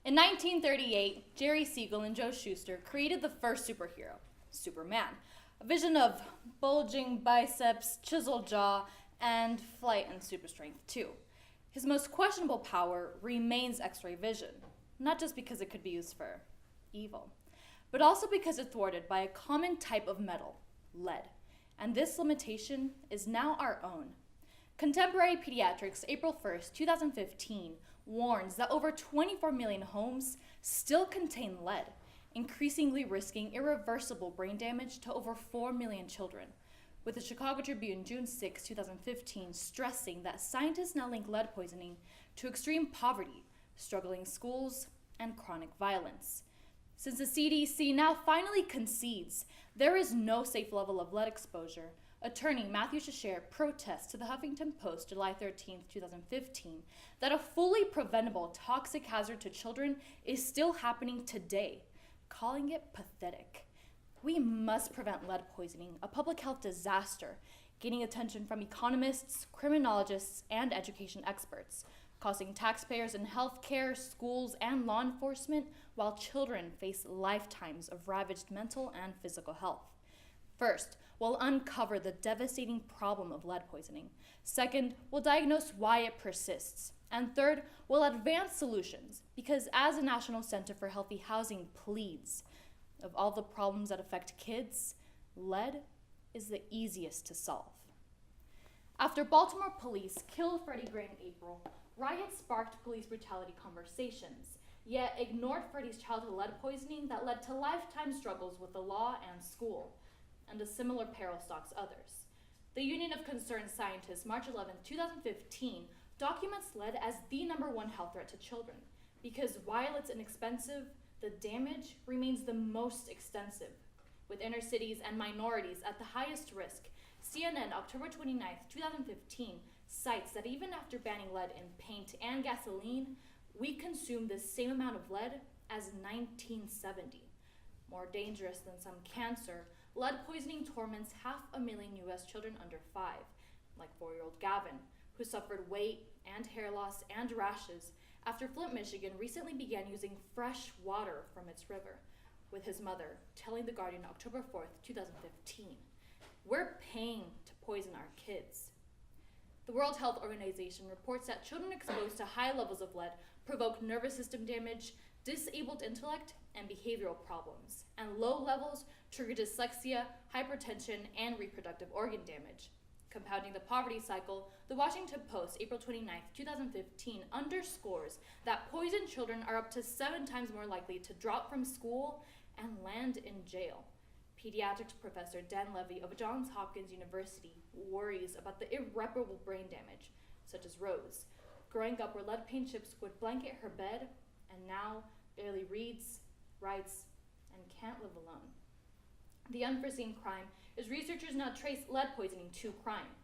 In 1938, Jerry Siegel and Joe Shuster created the first superhero, Superman, a vision of bulging biceps, chiseled jaw, and flight and super strength too. His most questionable power remains X-ray vision, not just because it could be used for evil, but also because it's thwarted by a common type of metal, lead, and this limitation is now our own. Contemporary Pediatrics, April 1st, 2015, warns that over 24 million homes still contain lead, increasingly risking irreversible brain damage to over 4 million children, with the Chicago Tribune, June 6, 2015, stressing that scientists now link lead poisoning to extreme poverty, struggling schools, and chronic violence. Since the CDC now finally concedes there is no safe level of lead exposure, attorney Matthew Shasher protests to the Huffington Post, July 13, 2015, that a fully preventable toxic hazard to children is still happening today, calling it pathetic. We must prevent lead poisoning, a public health disaster, gaining attention from economists, criminologists, and education experts, costing taxpayers in healthcare, schools, and law enforcement, while children face lifetimes of ravaged mental and physical health. First, we'll uncover the devastating problem of lead poisoning. Second, we'll diagnose why it persists. And third, we'll advance solutions, because as the National Center for Healthy Housing pleads, of all the problems that affect kids, lead is the easiest to solve. After Baltimore police killed Freddie Gray in April, riots sparked police brutality conversations, yet ignored Freddie's childhood lead poisoning that led to lifetime struggles with the law and school, and a similar peril stalks others. The Union of Concerned Scientists, March 11, 2015, documents lead as the #1 health threat to children, because while it's inexpensive, the damage remains the most extensive, with inner cities and minorities at the highest risk. CNN, October 29, 2015, cites that even after banning lead in paint and gasoline, we consume the same amount of lead as 1970. More dangerous than some cancer, lead poisoning torments 500,000 U.S. children under 5, like 4-year-old Gavin, who suffered weight and hair loss and rashes after Flint, Michigan recently began using fresh water from its river, with his mother telling The Guardian October 4th, 2015, "We're paying to poison our kids." The World Health Organization reports that children exposed to high levels of lead provoke nervous system damage, disabled intellect, and behavioral problems, and low levels trigger dyslexia, hypertension, and reproductive organ damage. Compounding the poverty cycle, the Washington Post, April 29, 2015, underscores that poisoned children are up to 7 times more likely to drop from school and land in jail. Pediatrics professor Dan Levy of Johns Hopkins University worries about the irreparable brain damage, such as Rose, growing up where lead paint chips would blanket her bed and now barely reads, writes, and can't live alone. The unforeseen crime is researchers now trace lead poisoning to crime.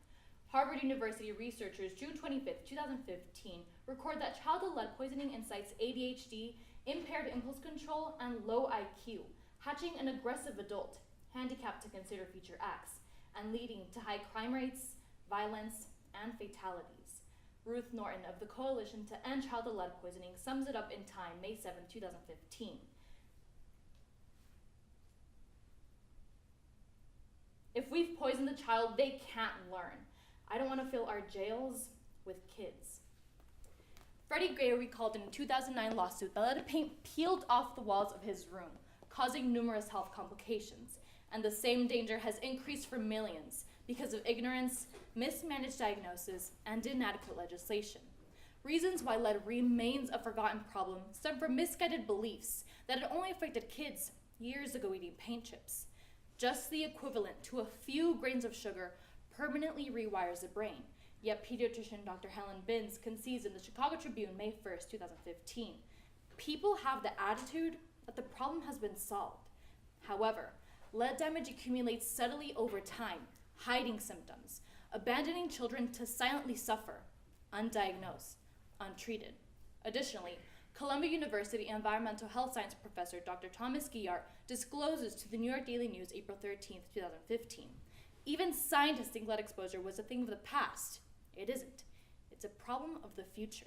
Harvard University researchers, June 25, 2015, record that childhood lead poisoning incites ADHD, impaired impulse control, and low IQ, hatching an aggressive adult, handicapped to consider future acts, and leading to high crime rates, violence, and fatalities. Ruth Norton of the Coalition to End Childhood Lead Poisoning sums it up in Time, May 7, 2015. If we've poisoned the child, they can't learn. I don't want to fill our jails with kids. Freddie Gray recalled in a 2009 lawsuit that lead paint peeled off the walls of his room, causing numerous health complications, and the same danger has increased for millions because of ignorance, mismanaged diagnosis, and inadequate legislation. Reasons why lead remains a forgotten problem stem from misguided beliefs that it only affected kids years ago eating paint chips. Just the equivalent to a few grains of sugar permanently rewires the brain, yet pediatrician Dr. Helen Binns concedes in the Chicago Tribune, May 1st, 2015. People have the attitude that the problem has been solved. However, lead damage accumulates steadily over time, hiding symptoms, abandoning children to silently suffer, undiagnosed, untreated. Additionally, Columbia University environmental health science professor Dr. Thomas Guillart discloses to the New York Daily News, April 13, 2015. Even scientists think lead exposure was a thing of the past. It isn't. It's a problem of the future.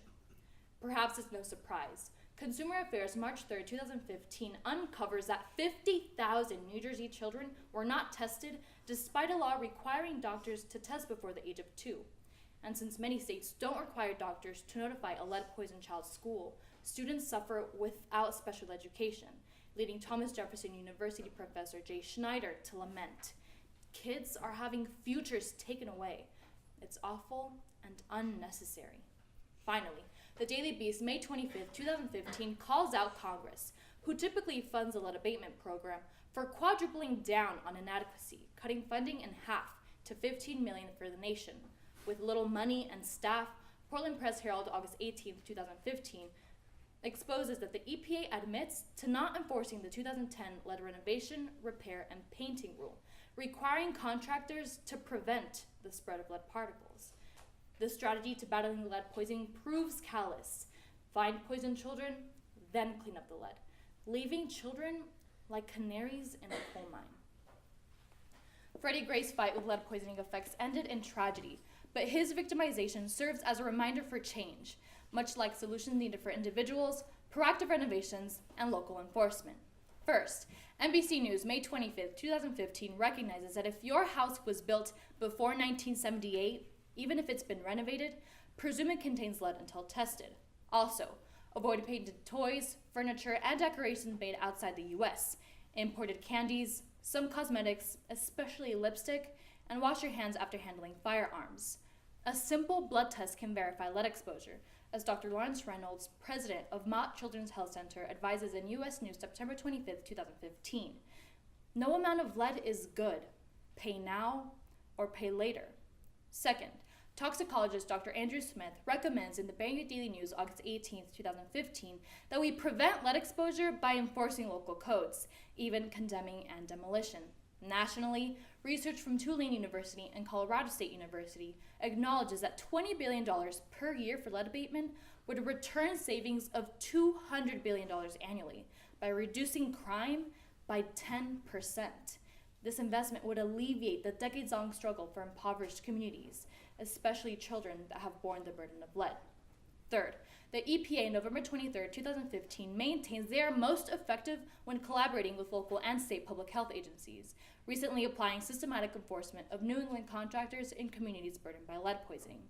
Perhaps it's no surprise. Consumer Affairs, March 3rd, 2015, uncovers that 50,000 New Jersey children were not tested despite a law requiring doctors to test before the age of 2. And since many states don't require doctors to notify a lead-poisoned child's school, students suffer without special education, leading Thomas Jefferson University professor Jay Schneider to lament. Kids are having futures taken away. It's awful and unnecessary. Finally, the Daily Beast, May 25th, 2015, calls out Congress, who typically funds the lead abatement program, for quadrupling down on inadequacy, cutting funding in half to $15 million for the nation. With little money and staff, Portland Press Herald, August 18th, 2015, exposes that the EPA admits to not enforcing the 2010 lead renovation, repair, and painting rule, requiring contractors to prevent the spread of lead particles. This strategy to battling lead poisoning proves callous. Find poisoned children, then clean up the lead, leaving children like canaries in a coal mine. Freddie Gray's fight with lead poisoning effects ended in tragedy, but his victimization serves as a reminder for change, much like solutions needed for individuals, proactive renovations, and local enforcement. First, NBC News, May 25th, 2015, recognizes that if your house was built before 1978, even if it's been renovated, presume it contains lead until tested. Also, avoid painted toys, furniture, and decorations made outside the U.S., imported candies, some cosmetics, especially lipstick, and wash your hands after handling firearms. A simple blood test can verify lead exposure, as Dr. Lawrence Reynolds, president of Mott Children's Health Center, advises in U.S. News, September 25th, 2015. No amount of lead is good. Pay now or pay later. Second, toxicologist Dr. Andrew Smith recommends in the Bangor Daily News, August 18th, 2015, that we prevent lead exposure by enforcing local codes, even condemning and demolition. Nationally, research from Tulane University and Colorado State University acknowledges that $20 billion per year for lead abatement would return savings of $200 billion annually by reducing crime by 10%. This investment would alleviate the decades-long struggle for impoverished communities, especially children that have borne the burden of lead. Third, the EPA, November 23, 2015, maintains they are most effective when collaborating with local and state public health agencies, recently applying systematic enforcement of New England contractors in communities burdened by lead poisoning.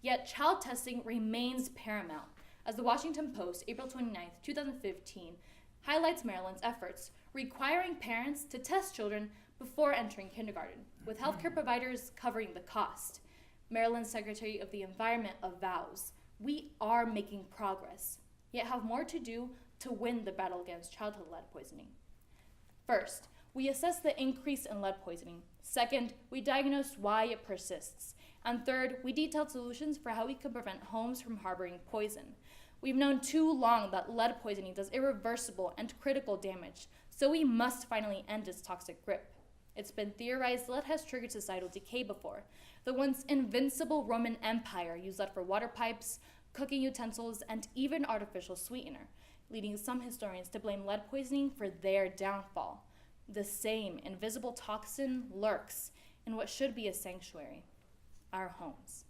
Yet child testing remains paramount, as the Washington Post, April 29, 2015, highlights Maryland's efforts, requiring parents to test children before entering kindergarten, with healthcare providers covering the cost. Maryland's Secretary of the Environment avows, "We are making progress, yet have more to do to win the battle against childhood lead poisoning." First, we assess the increase in lead poisoning. Second, we diagnose why it persists. And third, we detailed solutions for how we can prevent homes from harboring poison. We've known too long that lead poisoning does irreversible and critical damage, so we must finally end its toxic grip. It's been theorized lead has triggered societal decay before. The once invincible Roman Empire used lead for water pipes, cooking utensils, and even artificial sweetener, leading some historians to blame lead poisoning for their downfall. The same invisible toxin lurks in what should be a sanctuary, our homes.